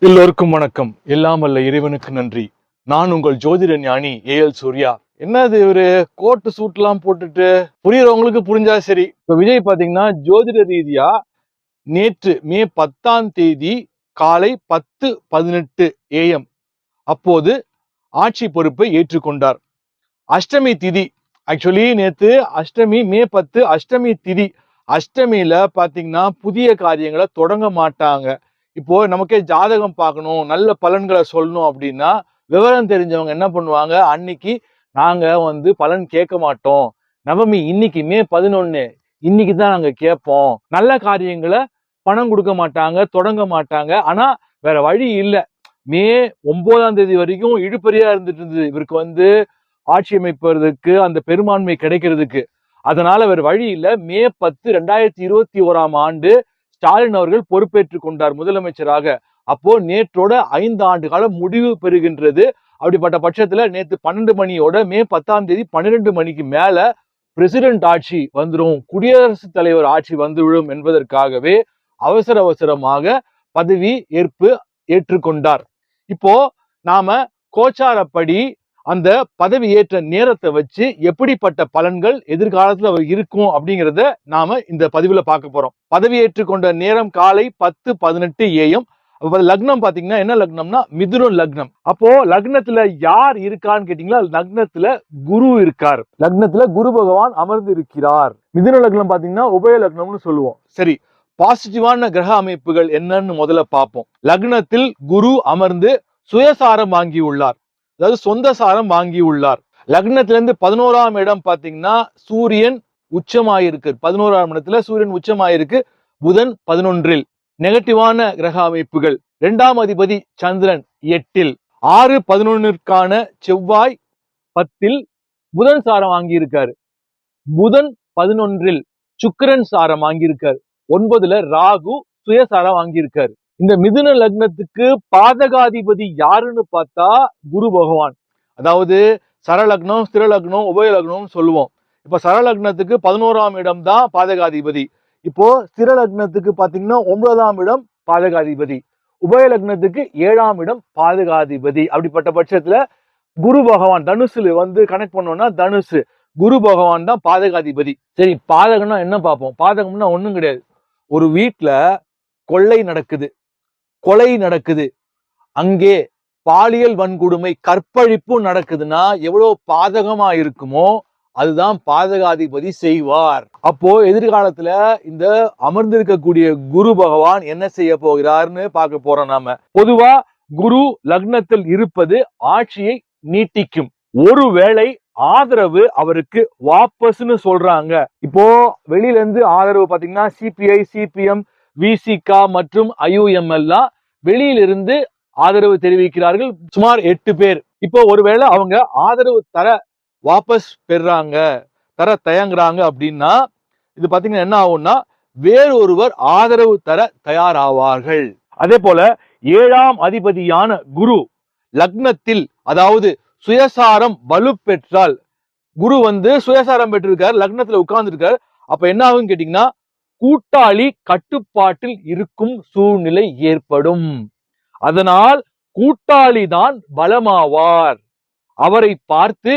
எல்லோருக்கும் வணக்கம். எல்லாம் வல்ல இறைவனுக்கு நன்றி. நான் உங்கள் ஜோதிட ஞானி ஏஎல் சூர்யா. என்னது ஒரு கோட்டு சூட்லாம் போட்டுட்டு புரியறவங்களுக்கு புரிஞ்சா சரி. இப்ப விஜய் பாத்தீங்கன்னா ஜோதிட ரீதியா நேற்று மே 10ஆம் தேதி காலை 10:18 AM அப்போது ஆட்சி பொறுப்பை ஏற்றுக்கொண்டார். அஷ்டமி திதி. ஆக்சுவலி நேத்து அஷ்டமி மே 10 அஷ்டமி திதி. அஷ்டமியில பாத்தீங்கன்னா புதிய காரியங்களை தொடங்க மாட்டாங்க. இப்போ நமக்கே ஜாதகம் பார்க்கணும், நல்ல பலன்களை சொல்லணும் அப்படின்னா விவரம் தெரிஞ்சவங்க என்ன பண்ணுவாங்க, அன்னைக்கு நாங்க பலன் கேட்க மாட்டோம், நவமி இன்னைக்கு மே 11 இன்னைக்கு தான் நாங்க கேட்போம், நல்ல காரியங்களை பணம் கொடுக்க மாட்டாங்க, தொடங்க மாட்டாங்க. ஆனா வேற வழி இல்லை. மே 9ஆம் தேதி வரைக்கும் இழுபறியா இருந்துட்டு இருந்தது இவருக்கு ஆட்சி அமைப்பதற்கு, அந்த பெரும்பான்மை கிடைக்கிறதுக்கு. அதனால வேற வழி இல்லை. மே 10 2021ஆம் ஆண்டு ஸ்டாலின் அவர்கள் பொறுப்பேற்றுக் கொண்டார் முதலமைச்சராக. அப்போ நேற்றோட 5 ஆண்டு காலம் முடிவு பெறுகின்றது. அப்படிப்பட்ட பட்சத்துல நேற்று 12 மணியோட மே 10ஆம் தேதி 12 மணிக்கு மேல பிரசிடென்ட் ஆட்சி வந்துடும், குடியரசுத் தலைவர் ஆட்சி வந்துவிடும் என்பதற்காகவே அவசரமாக பதவி ஏற்றுக்கொண்டார். இப்போ நாம கோச்சாரப்படி அந்த பதவி ஏற்ற நேரத்தை வச்சு எப்படிப்பட்ட பலன்கள் எதிர்காலத்துல இருக்கும் அப்படிங்கிறத நாம இந்த பதிவுல பார்க்க போறோம். பதவி ஏற்றுக்கொண்ட நேரம் காலை 10:18 AM. லக்னம் பாத்தீங்கன்னா என்ன லக்னம்னா மிதுன லக்னம். அப்போ லக்னத்துல யார் இருக்கான்னு கேட்டீங்களா, லக்னத்துல குரு இருக்கார். லக்னத்துல குரு பகவான் அமர்ந்து இருக்கிறார். மிதுன லக்னம் பாத்தீங்கன்னா உபய லக்னம்னு சொல்லுவோம். சரி, பாசிட்டிவான கிரக அமைப்புகள் என்னன்னு முதல்ல பார்ப்போம். லக்னத்தில் குரு அமர்ந்து சுயசாரம் வாங்கியுள்ளார், அதாவது சொந்த சாரம் வாங்கி உள்ளார். லக்னத்திலிருந்து 11ஆம் இடம் பாத்தீங்கன்னா சூரியன் உச்சமாயிருக்கு. 11ஆம் இடத்துல சூரியன் உச்சமாயிருக்கு. புதன் 11இல். நெகட்டிவான கிரக அமைப்புகள். 2ஆம் அதிபதி சந்திரன் 8இல். 6-11ற்கான செவ்வாய் 10இல் புதன் சாரம் வாங்கியிருக்காரு. புதன் 11இல் சுக்கிரன் சாரம் வாங்கியிருக்காரு. 9ல ராகு சுயசாரம் வாங்கியிருக்காரு. இந்த மிதுன லக்னத்துக்கு பாதகாதிபதி யாருன்னு பார்த்தா குரு பகவான். அதாவது சரலக்னம், ஸ்திர லக்னம், உபய லக்னம் சொல்லுவோம். இப்ப சரலக்னத்துக்கு 11ஆம் இடம் தான் பாதகாதிபதி. இப்போ ஸ்திர லக்னத்துக்கு பாத்தீங்கன்னா 9ஆம் இடம் பாதகாதிபதி. உபய லக்னத்துக்கு 7ஆம் இடம் பாதகாதிபதி. அப்படிப்பட்ட பட்சத்துல குரு பகவான் தனுசுல கனெக்ட் பண்ணோம்னா தனுசு குரு பகவான் தான் பாதகாதிபதி. சரி, பாதகம்னா என்ன பார்ப்போம். பாதகம்னா ஒண்ணும் கிடையாது. ஒரு வீட்டுல கொள்ளை நடக்குது, கொலை நடக்குது, அங்கே பாலியல் வன்கொடுமை, கற்பழிப்பு நடக்குதுன்னா எவ்வளவு பாதகமா இருக்குமோ அதுதான் பாதகாதிபதி செய்வார். அப்போ எதிர்காலத்துல இந்த அமர்ந்திருக்கக்கூடிய குரு பகவான் என்ன செய்ய போகிறார்னு பார்க்க போறோம். நாம பொதுவா குரு லக்னத்தில் இருப்பது ஆட்சியை நீட்டிக்கும். ஒருவேளை ஆதரவு அவருக்கு வாபஸ்ன்னு சொல்றாங்க. இப்போ வெளியில இருந்து ஆதரவு பாத்தீங்கன்னா சிபிஐ, சிபிஎம், விசிகா மற்றும் IUML வெளியிலிருந்து ஆதரவு தெரிவிக்கிறார்கள். சுமார் 8 பேர். இப்போ ஒருவேளை அவங்க ஆதரவு தர வாபஸ் பெறாங்க, தர தயங்குறாங்க அப்படின்னா இது பாத்தீங்கன்னா என்ன ஆகும்னா வேறொருவர் ஆதரவு தர தயாராவார்கள். அதே போல 7ஆம் அதிபதியான குரு லக்னத்தில், அதாவது சுயசாரம் வலு பெற்றால், குரு சுயசாரம் பெற்றிருக்காரு, லக்னத்துல உட்கார்ந்து இருக்காரு. அப்ப என்ன ஆகும் கேட்டீங்கன்னா கூட்டாளி கட்டுப்பாட்டில் இருக்கும் சூழ்நிலை ஏற்படும். அதனால் கூட்டாளி தான் பலமாவார். அவரை பார்த்து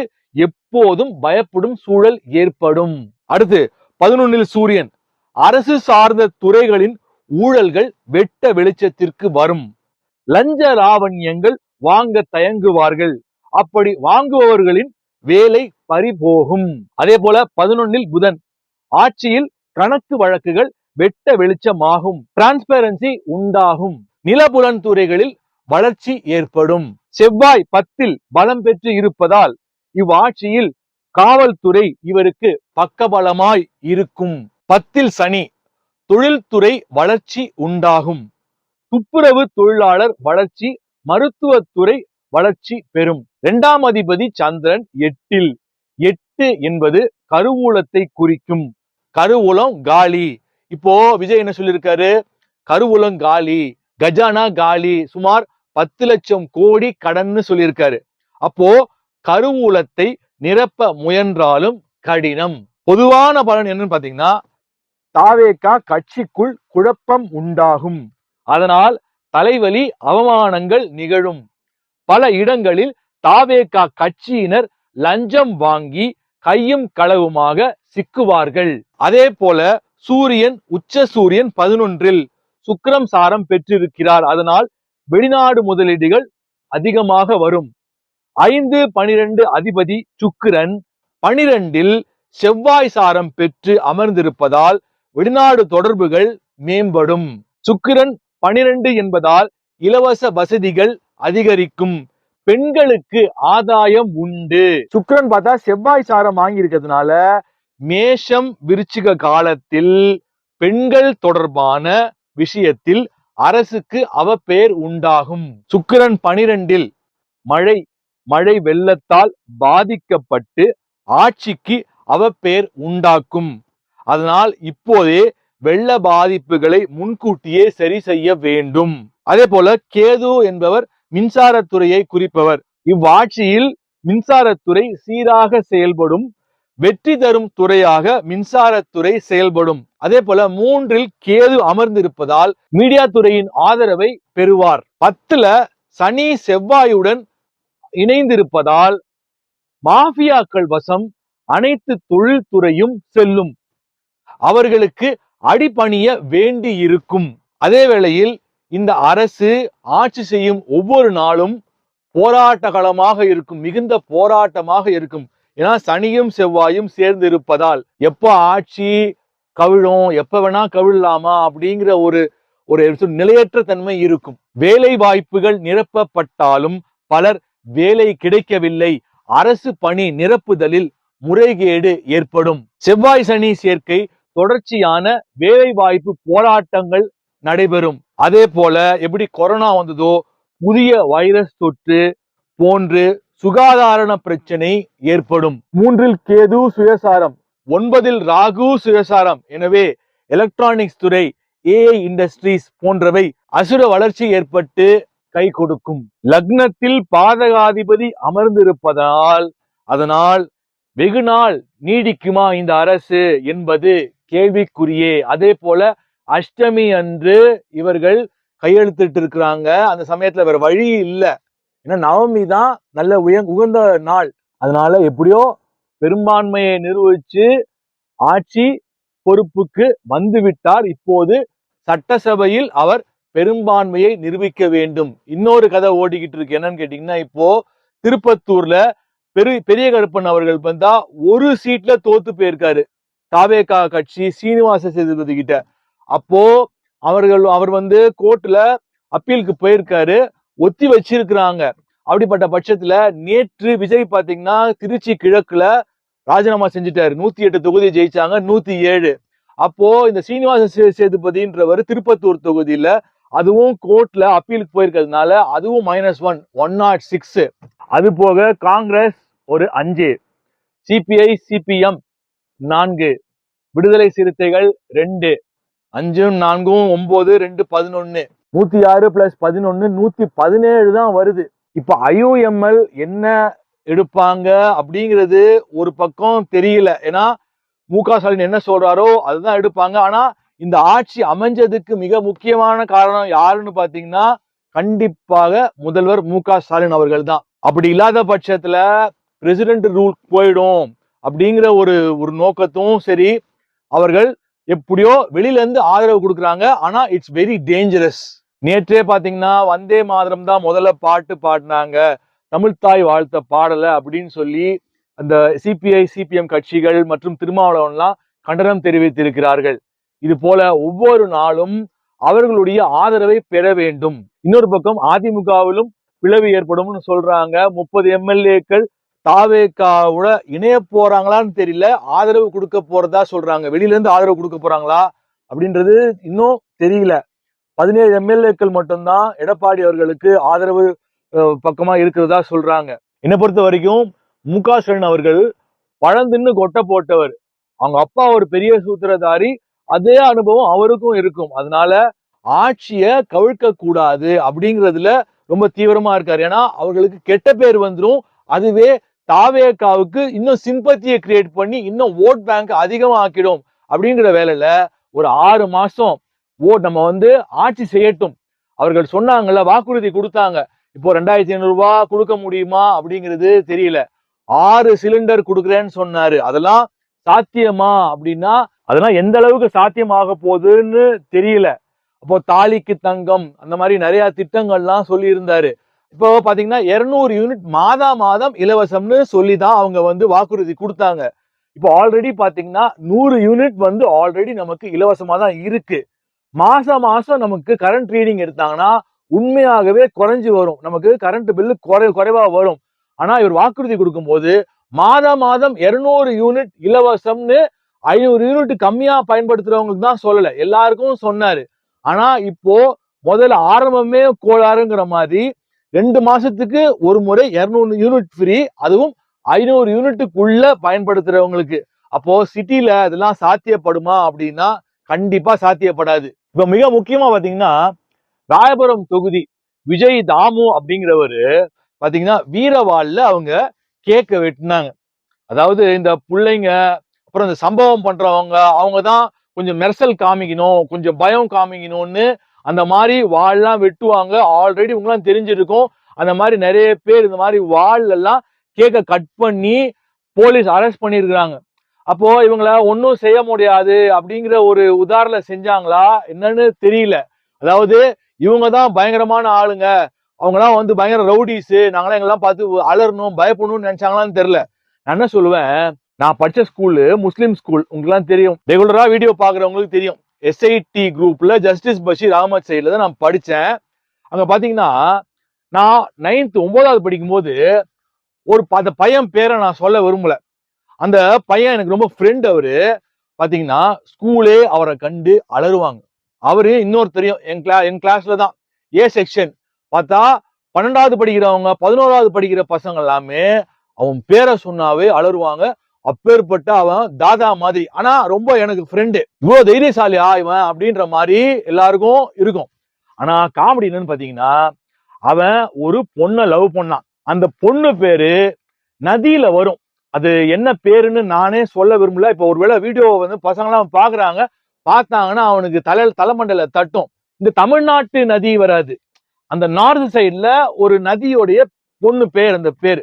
எப்போதும் பயப்படும் சூழல் ஏற்படும். அடுத்து 11இல் சூரியன். அரசு சார்ந்த துறைகளின் ஊழல்கள் வெட்ட வெளிச்சத்திற்கு வரும். லஞ்ச லாவண்யங்கள் வாங்க தயங்குவார்கள். அப்படி வாங்குபவர்களின் வேலை பறிபோகும். அதே போல 11இல் புதன். ஆட்சியில் கணக்கு வழக்குகள் வெட்ட வெளிச்சமாகும். டிரான்ஸ்பரன்சி உண்டாகும். நிலபுலன் துறைகளில் வளர்ச்சி ஏற்படும். செவ்வாய் 10இல் பலம் பெற்று இருப்பதால் இவ்வாட்சியில் காவல்துறை இவருக்கு பக்கபலமாய் இருக்கும். 10இல் சனி. தொழில்துறை வளர்ச்சி உண்டாகும். துப்புரவு தொழிலாளர் வளர்ச்சி, மருத்துவத்துறை வளர்ச்சி பெறும். 2ஆம் அதிபதி சந்திரன் 8இல். 8 என்பது கருவூலத்தை குறிக்கும். கருவூலம் காலி. இப்போ விஜய் என்ன சொல்லியிருக்காரு, கருவூலம் காலி, கஜானா காலி, சுமார் 10 லட்சம் கோடி கடன்னு சொல்லியிருக்காரு. அப்போ கருவூலத்தை நிரப்ப முயன்றாலும் கடினம். பொதுவான பலன் என்னன்னு பாத்தீங்கன்னா தாவேகா கட்சிக்குள் குழப்பம் உண்டாகும். அதனால் தலைவலி அவமானங்கள் நிகழும். பல இடங்களில் தாவேகா கட்சியினர் லஞ்சம் வாங்கி கையும் களவுமாக சிக்குவார்கள். அதே போல சூரியன் உச்ச சூரியன் 11 சுக்கிரம் சாரம் பெற்றிருக்கிறார். அதனால் வெளிநாடு முதலீடுகள் அதிகமாக வரும். 5-12 அதிபதி சுக்கிரன் 12 செவ்வாய் சாரம் பெற்று அமர்ந்திருப்பதால் வெளிநாடு தொடர்புகள் மேம்படும். சுக்கிரன் 12 என்பதால் இலவச வசதிகள் அதிகரிக்கும். பெண்களுக்கு ஆதாயம் உண்டு. சுக்கிரன் பார்த்தா செவ்வாய் சாரம் வாங்கி இருக்கிறதுனால மேஷம் விருச்சிக காலத்தில் பெண்கள் தொடர்பான விஷயத்தில் அரசுக்கு அவப்பெயர் உண்டாகும். சுக்கிரன் 12 மழை வெள்ளத்தால் பாதிக்கப்பட்டு ஆட்சிக்கு அவப்பெயர் உண்டாக்கும். அதனால் இப்போதே வெள்ள பாதிப்புகளை முன்கூட்டியே சரி செய்ய வேண்டும். அதே போல கேது என்பவர் மின்சாரத்துறையை குறிப்பவர். இவ்வாட்சியில் மின்சாரத்துறை சீராக செயல்படும். வெற்றி தரும் துறையாக மின்சாரத்துறை செயல்படும். அதே போல 3 கேது அமர்ந்திருப்பதால் மீடியா துறையின் ஆதரவை பெறுவார். 10 சனி செவ்வாயுடன் இணைந்திருப்பதால் மாஃபியாக்கள் வசம் அனைத்து தொழில்துறையும் செல்லும். அவர்களுக்கு அடிபணிய வேண்டி இருக்கும். அதே வேளையில் இந்த அரசு ஆட்சி செய்யும் ஒவ்வொரு நாளும் போராட்ட களமாக இருக்கும். மிகுந்த போராட்டமாக இருக்கும். ஏன்னா சனியும் செவ்வாயும் சேர்ந்து இருப்பதால் எப்ப ஆட்சி கவிழும், எப்ப வேணா கவிழலாமா அப்படிங்கிற ஒரு நிலையற்ற தன்மை இருக்கும். வேலை வாய்ப்புகள் நிரப்பப்பட்டாலும் பலர் வேலை கிடைக்கவில்லை. அரசு பணி நிரப்புதலில் முறைகேடு ஏற்படும். செவ்வாய் சனி சேர்க்கை தொடர்ச்சியான வேலை வாய்ப்பு போராட்டங்கள் நடைபெறும். அதே போல எப்படி கொரோனா வந்ததோ புதிய வைரஸ் தொற்று போன்று சுகாதார பிரச்சனை ஏற்படும். 3 கேது சுயசாரம், 9 ராகு சுயசாரம். எனவே எலக்ட்ரானிக்ஸ் துறை, ஏஐ இண்டஸ்ட்ரீஸ் போன்றவை அசுர வளர்ச்சி ஏற்பட்டு கை கொடுக்கும். லக்னத்தில் பாதகாதிபதி அமர்ந்திருப்பதால் அதனால் வெகு நாள் நீடிக்குமா இந்த அரசு என்பது கேள்விக்குரியே. அதே போல அஷ்டமி அன்று இவர்கள் கையெழுத்திட்டு இருக்கிறாங்க. அந்த சமயத்துல வேற வழி இல்லை. ஏன்னா நவமி தான் நல்ல உகந்த நாள். அதனால எப்படியோ பெரும்பான்மையை நிரூபிச்சு ஆட்சி பொறுப்புக்கு வந்துவிட்டார். இப்போது சட்டசபையில் அவர் பெரும்பான்மையை நிரூபிக்க வேண்டும். இன்னொரு கதை ஓடிக்கிட்டு இருக்கு. என்னன்னு கேட்டீங்கன்னா, இப்போ திருப்பத்தூர்ல பெரிய கருப்பன் அவர்கள் வந்தா ஒரு சீட்ல தோத்து போயிருக்காரு தாவேகா கட்சி சீனிவாச சேதுபதி கிட்ட. அப்போ அவர் கோர்ட்ல அப்பீலுக்கு போயிருக்காரு. ஒத்தி வச்சிருக்கிறாங்க. அப்படிப்பட்ட பட்சத்துல நேற்று விஜய் பாத்தீங்கன்னா திருச்சி கிழக்குல ராஜினாமா செஞ்சுட்டாரு. 108 தொகுதி ஜெயிச்சாங்க, 107. அப்போ இந்த சீனிவாச சேதுபதின்றவர் திருப்பத்தூர் தொகுதியில அதுவும் கோர்ட்ல அப்பீலுக்கு போயிருக்கிறதுனால அதுவும் -1 106. அது போக காங்கிரஸ் ஒரு 5, சிபிஐ சிபிஎம் 4, விடுதலை சிறுத்தைகள் 2, 5 4 9 2 11, 106 + 11 117 தான் வருது. இப்ப IUML என்ன எடுப்பாங்க அப்படிங்கிறது ஒரு பக்கம் தெரியல. ஏன்னா மு.க. ஸ்டாலின் என்ன சொல்றாரோ அதுதான் எடுப்பாங்க. ஆனா இந்த ஆட்சி அமைஞ்சதுக்கு மிக முக்கியமான காரணம் யாருன்னு பாத்தீங்கன்னா கண்டிப்பாக முதல்வர் மு.க. ஸ்டாலின் அவர்கள் தான். அப்படி இல்லாத பட்சத்துல பிரசிடென்ட் ரூல் போயிடும் அப்படிங்கிற ஒரு நோக்கத்தும் சரி, அவர்கள் எப்படியோ வெளியில இருந்து ஆதரவு கொடுக்குறாங்க. ஆனா இட்ஸ் வெரி டேஞ்சரஸ். நேற்றே பாத்தீங்கன்னா வந்தே மாதரம் தான் முதல்ல பாட்டு பாடினாங்க, தமிழ்த்தாய் வாழ்த்த பாடல அப்படின்னு சொல்லி அந்த சிபிஐ சிபிஎம் கட்சிகள் மற்றும் திருமாவளவன்லாம் கண்டனம் தெரிவித்திருக்கிறார்கள். இது போல ஒவ்வொரு நாளும் அவர்களுடைய ஆதரவை பெற வேண்டும். இன்னொரு பக்கம் அதிமுகவிலும் பிளவு ஏற்படும் சொல்றாங்க. 30 எம்எல்ஏக்கள் தாவேகாவோட இணைய போறாங்களான்னு தெரியல, ஆதரவு கொடுக்க போறதா சொல்றாங்க. வெளியில இருந்து ஆதரவு கொடுக்க போறாங்களா அப்படின்றது இன்னும் தெரியல. 17 எம்எல்ஏக்கள் மட்டும்தான் எடப்பாடி அவர்களுக்கு ஆதரவு பக்கமா இருக்கிறதா சொல்றாங்க. என்னை பொறுத்த வரைக்கும் மு.க. ஸ்டாலின் அவர்கள் பழந்தின்னு கொட்டை போட்டவர். அவங்க அப்பா ஒரு பெரிய சூத்திரதாரி. அதே அனுபவம் அவருக்கும் இருக்கும். அதனால ஆட்சியை கவிழ்க்க கூடாது அப்படிங்கிறதுல ரொம்ப தீவிரமா இருக்காரு. ஏன்னா அவர்களுக்கு கெட்ட பேர் வந்துடும். அதுவே தாவேகாவுக்கு இன்னும் சிம்பத்தியை கிரியேட் பண்ணி இன்னும் ஓட் பேங்க் அதிகமா ஆக்கிடும். அப்படிங்கிற வேலையில ஒரு 6 மாசம் நம்ம ஆட்சி செய்யட்டும், அவர்கள் சொன்னாங்கல்ல, வாக்குறுதி கொடுத்தாங்க. இப்போ 2500 ரூபாய் கொடுக்க முடியுமா அப்படிங்கிறது தெரியல. 6 சிலிண்டர் கொடுக்குறேன்னு சொன்னாரு. அதெல்லாம் சாத்தியமா அப்படின்னா அதெல்லாம் எந்த அளவுக்கு சாத்தியமாக போகுதுன்னு தெரியல. அப்போ தாலிக்கு தங்கம் அந்த மாதிரி நிறைய திட்டங்கள்லாம் சொல்லி இருந்தாரு. இப்போ பாத்தீங்கன்னா 200 யூனிட் மாதம் இலவசம்னு சொல்லி தான் அவங்க வந்து வாக்குறுதி கொடுத்தாங்க. இப்போ ஆல்ரெடி பாத்தீங்கன்னா 100 யூனிட் வந்து ஆல்ரெடி நமக்கு இலவசமா தான் இருக்கு. மாசம் நமக்கு கரண்ட் ரீடிங் எடுத்தாங்கன்னா உண்மையாகவே குறைஞ்சு வரும். நமக்கு கரண்ட் பில்லு குறைவா வரும். ஆனா இவர் வாக்குறுதி கொடுக்கும்போது மாதம் 200 யூனிட் இலவசம்னு 500 யூனிட் கம்மியா பயன்படுத்துறவங்களுக்கு தான் சொல்லல, எல்லாருக்கும் சொன்னாரு. ஆனா இப்போ முதல்ல ஆரம்பமே கோளாறுங்கிற மாதிரி 2 மாசத்துக்கு ஒரு முறை 200 யூனிட் ஃப்ரீ, அதுவும் 500 யூனிட்டுக்குள்ள பயன்படுத்துறவங்களுக்கு. அப்போ சிட்டில அதெல்லாம் சாத்தியப்படுமா அப்படின்னா கண்டிப்பா சாத்தியப்படாது. இப்ப மிக முக்கியமா பாத்தீங்கன்னா ராயபுரம் தொகுதி விஜய் தாமு அப்படிங்கிறவரு பாத்தீங்கன்னா வீரவாள்ல அவங்க கேக்க வெட்டினாங்க. அதாவது இந்த பிள்ளைங்க அப்புறம் இந்த சம்பவம் பண்றவங்க அவங்கதான் கொஞ்சம் மெர்சல் காமிக்கணும், கொஞ்சம் பயம் காமிக்கணும்னு அந்த மாதிரி வாள்லாம் வெட்டுவாங்க. ஆல்ரெடி உங்களாம் தெரிஞ்சிருக்கும். அந்த மாதிரி நிறைய பேர் இந்த மாதிரி வாள் எல்லாம் கேக்க கட் பண்ணி போலீஸ் அரெஸ்ட் பண்ணிருக்கிறாங்க. அப்போ இவங்கள ஒன்னும் செய்ய முடியாது அப்படிங்கிற ஒரு உதாரணம் செஞ்சாங்களா என்னன்னு தெரியல. அதாவது இவங்கதான் பயங்கரமான ஆளுங்க, அவங்கலாம் வந்து பயங்கர ரவுடிஸ், நாங்களாம் எங்கெல்லாம் பார்த்து அலறணும் பயப்படணும்னு நினைச்சாங்களான்னு தெரியல. நான் என்ன சொல்லுவேன், நான் படிச்ச ஸ்கூலு முஸ்லீம் ஸ்கூல், உங்களுக்கு தெரியும், ரெகுலரா வீடியோ பாக்குறவங்களுக்கு தெரியும். SIT குரூப்ல ஜஸ்டிஸ் பஷீர் அகமது சைட்ல தான் நான் படிச்சேன். அங்க பாத்தீங்கன்னா நான் 9th படிக்கும் போது ஒரு அந்த பையன் பேரை நான் சொல்ல விரும்பல. அந்த பையன் எனக்கு ரொம்ப ஃப்ரெண்ட். அவரு பாத்தீங்கன்னா ஸ்கூலே அவரை கண்டு அலறுவாங்க. அவரு இன்னொருத்தரையும் என் கிளாஸ்ல தான் A செக்ஷன் பார்த்தா 12வது படிக்கிறவங்க 11வது படிக்கிற பசங்க எல்லாமே அவன் பேரை சொன்னாவே அலறுவாங்க. அப்பேற்பட்ட அவன் தாதா மாதிரி. ஆனா ரொம்ப எனக்கு ஃப்ரெண்டு, இவ்வளவு தைரியசாலியா இவன் அப்படின்ற மாதிரி எல்லாருக்கும் இருக்கும். ஆனா காமெடி என்னன்னு பாத்தீங்கன்னா அவன் ஒரு பொண்ணை லவ் பண்ணான். அந்த பொண்ணு பேரு நதியில வரும். அது என்ன பேருன்னு நானே சொல்ல விரும்பல. இப்ப ஒருவேளை வீடியோ வந்து பசங்க எல்லாம் பாக்குறாங்க, பார்த்தாங்கன்னா அவனுக்கு தலைமண்டல தட்டும். இந்த தமிழ்நாட்டு நதி வராது, அந்த நார்த் சைட்ல ஒரு நதியோடைய பொண்ணு பேர் அந்த பேரு.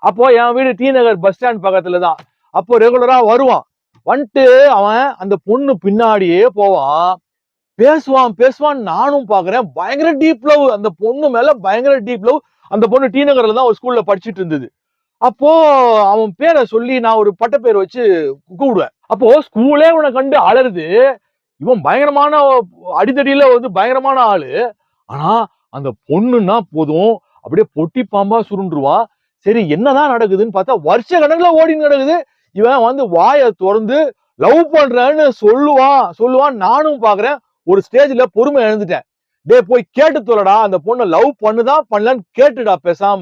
அப்போ என் வீடு டி நகர் பஸ் ஸ்டாண்ட் பக்கத்துல தான். அப்போ ரெகுலரா வருவான். வந்துட்டு அவன் அந்த பொண்ணு பின்னாடியே போவான், பேசுவான். நானும் பாக்குறேன், பயங்கர டீப் லவ் அந்த பொண்ணு மேல, பயங்கர டீப் லவ். அந்த பொண்ணு டி நகர்ல தான் ஒரு ஸ்கூல்ல படிச்சுட்டு இருந்தது. அப்போ அவன் பேரை சொல்லி நான் ஒரு பட்ட பேர் வச்சு கூப்பிடுவேன். அப்போ ஸ்கூலே உன்னை கண்டு அலருது. இவன் பயங்கரமான அடித்தடியில வந்து பயங்கரமான ஆளு. ஆனா அந்த பொண்ணுன்னா போதும் அப்படியே பொட்டி பாம்பா சுருண்டுருவான். சரி என்னதான் நடக்குதுன்னு பார்த்தா வருஷ கணக்குல ஓடின்னு நடக்குது. இவன் வந்து வாயை திறந்து லவ் பண்றேன்னு சொல்லுவான். நானும் பாக்குறேன். ஒரு ஸ்டேஜ்ல பொறுமை எழுந்துட்டேன். டே போய் கேட்டு தொலைடா, அந்த பொண்ணை லவ் பண்ணுதான் பண்ணலன்னு கேட்டுடா பேசாம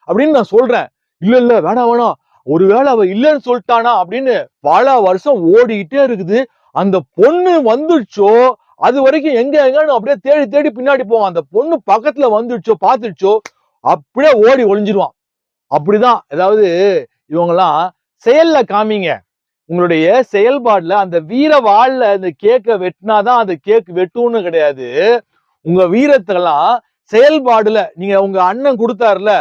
அப்படின்னு நான் சொல்றேன். இல்ல வேணாம், ஒருவேளை அவ இல்லைன்னு சொல்லிட்டானா அப்படின்னு பல வருஷம் ஓடிக்கிட்டே இருக்குது. அந்த பொண்ணு வந்துடுச்சோ அது வரைக்கும் எங்கன்னு அப்படியே தேடி பின்னாடி போவான். அந்த பொண்ணு பக்கத்துல வந்துடுச்சோ பாத்துடுச்சோ அப்படியே ஓடி ஒளிஞ்சிருவான். அப்படிதான். அதாவது இவங்கெல்லாம் செயல்ல காமிங்க, உங்களுடைய செயல்பாடுல அந்த வீர வாள்ல அந்த கேக்க வெட்டினாதான் அந்த கேக் வெட்டும்னு கிடையாது. உங்க வீரத்தெல்லாம் செயல்பாடுல நீங்க உங்க அண்ணன் கொடுத்தாருல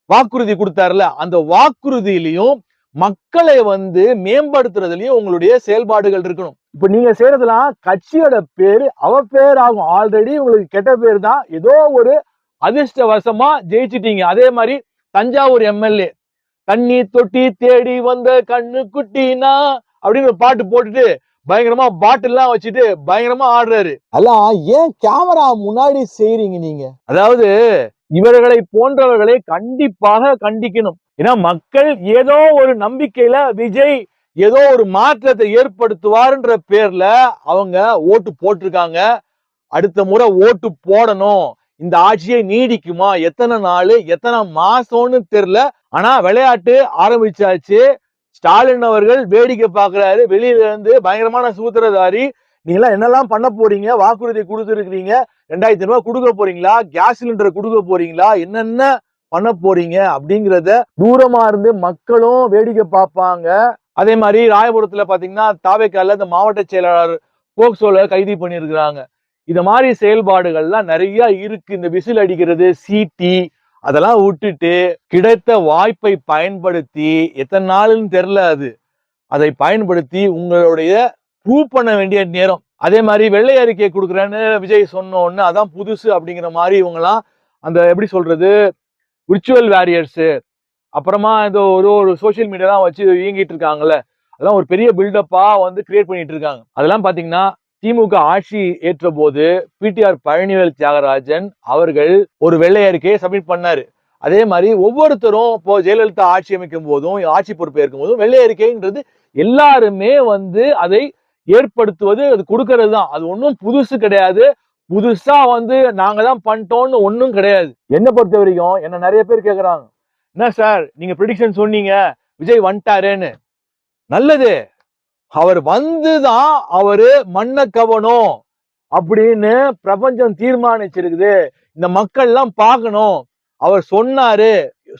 வாக்குறுதி கொடுத்தாருல, அந்த வாக்குறுதியிலையும் மக்களை வந்து மேம்படுத்துறதுலயும் உங்களுடைய செயல்பாடுகள் இருக்கணும். இப்ப நீங்க செய்யறதுலாம் கட்சியோட பேரு அவ பேர் ஆகும். ஆல்ரெடி உங்களுக்கு கெட்ட பேர் தான். ஏதோ ஒரு அதிர்ஷ்டவசமா ஜெயிச்சிட்டீங்க. அதே மாதிரி தஞ்சாவூர் MLA தண்ணி தொட்டி தேடி வந்த கண்ணு குட்டினா அப்படின்னு ஒரு பாட்டு போட்டுட்டு பயங்கரமா பாட்டில்லாம் வச்சுட்டு பயங்கரமா ஆடுறாரு. எல்லாம் ஏன் கேமரா முன்னாடி செய்றீங்க நீங்க? அதாவது இவர்களை போன்றவர்களை கண்டிப்பாக கண்டிக்கணும். ஏன்னா மக்கள் ஏதோ ஒரு நம்பிக்கையில விஜய் ஏதோ ஒரு மாற்றத்தை ஏற்படுத்துவார்ன்ற பேர்ல அவங்க ஓட்டு போட்டிருக்காங்க. அடுத்த முறை ஓட்டு போடணும். இந்த ஆட்சியை நீடிக்குமா, எத்தனை நாள் எத்தனை மாசம்னு தெரியல. ஆனா விளையாட்டு ஆரம்பிச்சாச்சு. ஸ்டாலின் அவர்கள் வேடிக்கை பாக்குறாரு வெளியில இருந்து. பயங்கரமான சூத்திரதாரி. நீங்க எல்லாம் என்னெல்லாம் பண்ண போறீங்க? வாக்குறுதி கொடுத்துருக்கீங்க, 2500 ரூபாய் கொடுக்க போறீங்களா, கேஸ் சிலிண்டர் கொடுக்க போறீங்களா, என்னென்ன பண்ண போறீங்க அப்படிங்கிறத தூரமா இருந்து மக்களும் வேடிக்கை பார்ப்பாங்க. அதே மாதிரி ராயபுரத்துல பாத்தீங்கன்னா தாவேக்கால இந்த மாவட்ட செயலாளர் போக்சோல கைது பண்ணியிருக்கிறாங்க. இந்த மாதிரி செயல்பாடுகள்லாம் நிறைய இருக்கு. இந்த விசில் அடிக்கிறது, சீட்டி அதெல்லாம் விட்டுட்டு கிடைத்த வாய்ப்பை பயன்படுத்தி, எத்தனை நாளுன்னு தெரியல, அதை பயன்படுத்தி உங்களுடைய ப்ரூவ் பண்ண வேண்டிய நேரம். அதே மாதிரி வெள்ளை அறிக்கை கொடுக்குறேன்னு விஜய் சொன்ன உடனே அதான் புதுசு அப்படிங்கிற மாதிரி இவங்கெல்லாம் அந்த எப்படி சொல்றது விர்ச்சுவல் வேரியர்ஸ், அப்புறமா இந்த ஒரு சோசியல் மீடியாலாம் வச்சு இயங்கிட்டு இருக்காங்கல்ல, அதெல்லாம் ஒரு பெரிய பில்டப்பா கிரியேட் பண்ணிட்டு இருக்காங்க. அதெல்லாம் பாத்தீங்கன்னா திமுக ஆட்சி ஏற்ற போது பிடிஆர் பழனிவேல் தியாகராஜன் அவர்கள் ஒரு வெள்ளை அறிக்கையை சப்மிட் பண்ணாரு. அதே மாதிரி ஒவ்வொருத்தரும் இப்போ ஜெயலலிதா ஆட்சி அமைக்கும் போதும் ஆட்சி பொறுப்பு ஏற்கும் போதும் வெள்ளை அறிக்கைன்றது எல்லாருமே அதை ஏற்படுத்துவது, அது கொடுக்கறது தான். அது ஒன்றும் புதுசு கிடையாது. புதுசா நாங்க தான் பண்ணிட்டோம்னு ஒன்றும் கிடையாது. என்னை பொறுத்த வரைக்கும் என்ன நிறைய பேர் கேட்கறாங்க, என்ன சார் நீங்க ப்ரெடிக்ஷன் சொன்னீங்க விஜய் வந்துட்டாருன்னு. நல்லது, அவர் வந்துதான் அவரு மண்ணை கவனம் அப்படின்னு பிரபஞ்சம் தீர்மானிச்சிருக்குது. இந்த மக்கள் எல்லாம் பார்க்கணும், அவர் சொன்னாரு,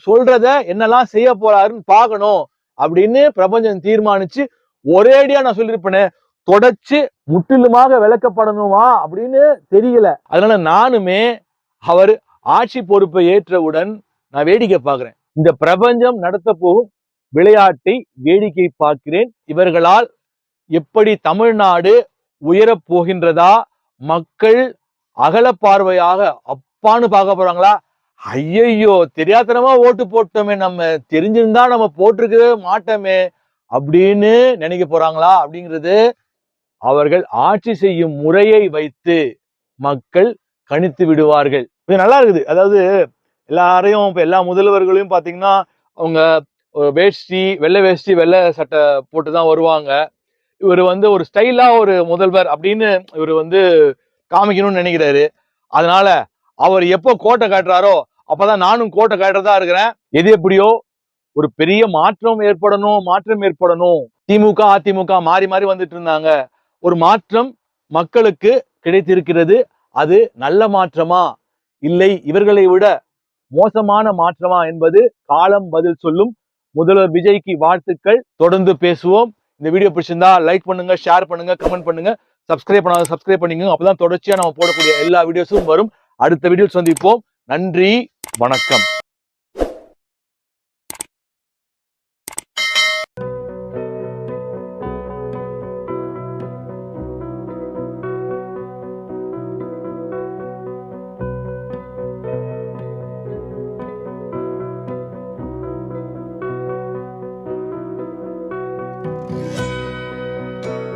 சொல்றத என்னெல்லாம் செய்ய போறாருன்னு பார்க்கணும் அப்படின்னு பிரபஞ்சம் தீர்மானிச்சு ஒரேடியா நான் சொல்லியிருப்பேனே, தொடச்சு முற்றிலுமாக விளக்கப்படணுமா அப்படின்னு தெரியல. அதனால நானுமே அவர் ஆட்சி பொறுப்பை ஏற்றவுடன் நான் வேடிக்கை பார்க்கிறேன். இந்த பிரபஞ்சம் நடத்த போகும் விளையாட்டை வேடிக்கை பார்க்கிறேன். இவர்களால் எப்படி தமிழ்நாடு உயரப் போகின்றதா, மக்கள் அகல பார்வையாக அப்பான்னு பார்க்க போறாங்களா, ஐயையோ தெரியாதனமா ஓட்டு போட்டோமே, நம்ம தெரிஞ்சிருந்தா நம்ம போட்டிருக்கவே மாட்டோமே அப்படின்னு நினைக்க போறாங்களா அப்படிங்கிறது அவர்கள் ஆட்சி செய்யும் முறையை வைத்து மக்கள் கணித்து விடுவார்கள். இது நல்லா இருக்குது. அதாவது எல்லாரையும் இப்ப எல்லா முதல்வர்களையும் பாத்தீங்கன்னா அவங்க வேஷ்டி வெள்ளை சட்டை போட்டுதான் வருவாங்க. இவர் ஒரு ஸ்டைலா ஒரு முதல்வர் அப்படின்னு இவர் காமிக்கணும்னு நினைக்கிறாரு. அதனால அவர் எப்போ கோட்டை காட்டுறாரோ அப்பதான் நானும் கோட்டை காட்டுறதா இருக்கிறேன். எது எப்படியோ ஒரு பெரிய மாற்றம் ஏற்படணும். திமுக அதிமுக மாறி மாறி வந்துட்டு இருந்தாங்க. ஒரு மாற்றம் மக்களுக்கு கிடைத்திருக்கிறது. அது நல்ல மாற்றமா இல்லை இவர்களை விட மோசமான மாற்றமா என்பது காலம் பதில் சொல்லும். முதல்வர் விஜய்க்கு வாழ்த்துக்கள். தொடர்ந்து பேசுவோம். இந்த வீடியோ பிடிச்சிருந்தா லைக் பண்ணுங்க, ஷேர் பண்ணுங்க, கமெண்ட் பண்ணுங்க. சப்ஸ்கிரைப் பண்ணாத சப்ஸ்கிரைப் பண்ணிக்கோங்க. அப்பதான் தொடர்ச்சியா நம்ம போடக்கூடிய எல்லா வீடியோஸும் வரும். அடுத்த வீடியோ சந்திப்போம். நன்றி, வணக்கம்.